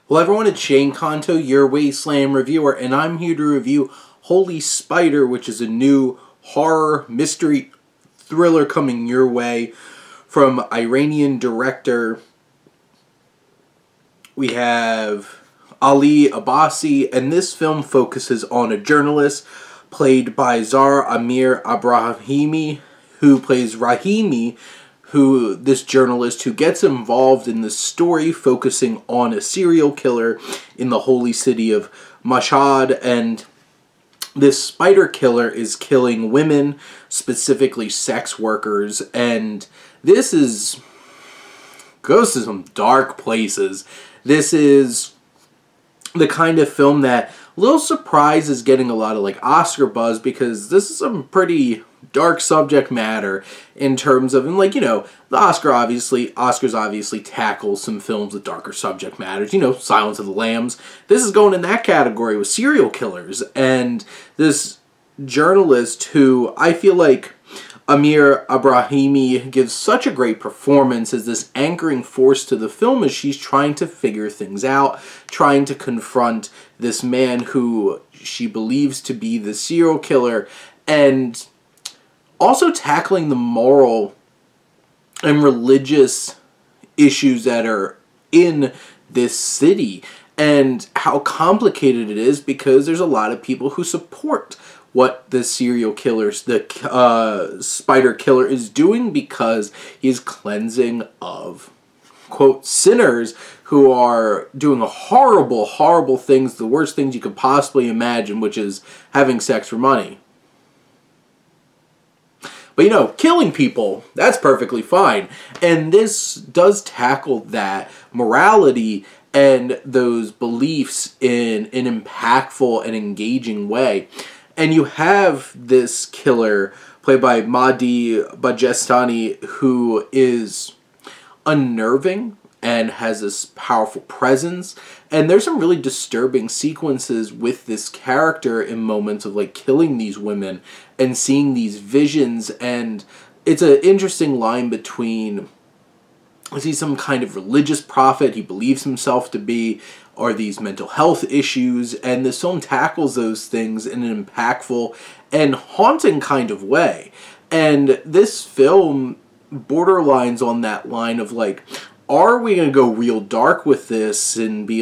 Hello everyone, it's Shane Kanto, your Wasteland reviewer, and I'm here to review Holy Spider, which is a new horror mystery thriller coming your way from Iranian director. We have Ali Abbasi, and this film focuses on a journalist played by Zahra Amir Abrahimi, who plays Rahimi, this journalist who gets involved in the story focusing on a serial killer in the holy city of Mashhad, and this spider killer is killing women, specifically sex workers, and this goes to some dark places. This is the kind of film that Little Surprise is getting a lot of Oscar buzz, because this is some pretty dark subject matter in terms of, and the Oscars obviously tackle some films with darker subject matters, Silence of the Lambs. This is going in that category with serial killers, and this journalist who I feel like Amir Abrahimi gives such a great performance as this anchoring force to the film as she's trying to figure things out, trying to confront this man who she believes to be the serial killer, and also tackling the moral and religious issues that are in this city, and how complicated it is because there's a lot of people who support what the serial killer, the spider killer, is doing, because he's cleansing of, quote, sinners who are doing horrible, horrible things, the worst things you could possibly imagine, which is having sex for money. But, killing people, that's perfectly fine. And this does tackle that morality and those beliefs in an impactful and engaging way. And you have this killer, played by Mahdi Bajestani, who is unnerving and has this powerful presence. And there's some really disturbing sequences with this character in moments of killing these women and seeing these visions. And it's an interesting line between, is he some kind of religious prophet he believes himself to be, or these mental health issues? And this film tackles those things in an impactful and haunting kind of way. And this film borderlines on that line of are we going to go real dark with this and be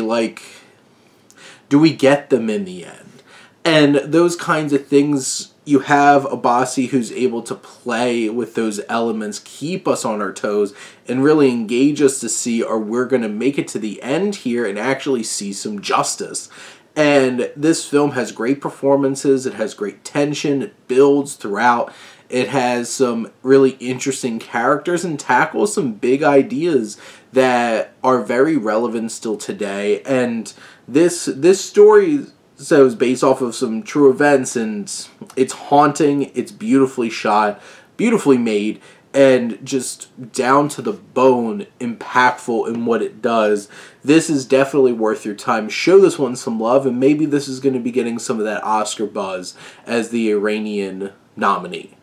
do we get them in the end? And those kinds of things. You have Abbasi who's able to play with those elements, keep us on our toes, and really engage us to see, are we going to make it to the end here and actually see some justice? And this film has great performances, it has great tension, it builds throughout, it has some really interesting characters and tackles some big ideas that are very relevant still today. And this story is based off of some true events, and it's haunting, it's beautifully shot, beautifully made, and just down to the bone impactful in what it does. This is definitely worth your time. Show this one some love, and maybe this is going to be getting some of that Oscar buzz as the Iranian nominee.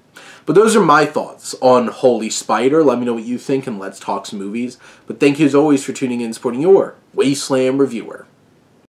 But those are my thoughts on Holy Spider. Let me know what you think, and let's talk some movies. But thank you as always for tuning in and supporting your Wasteland reviewer.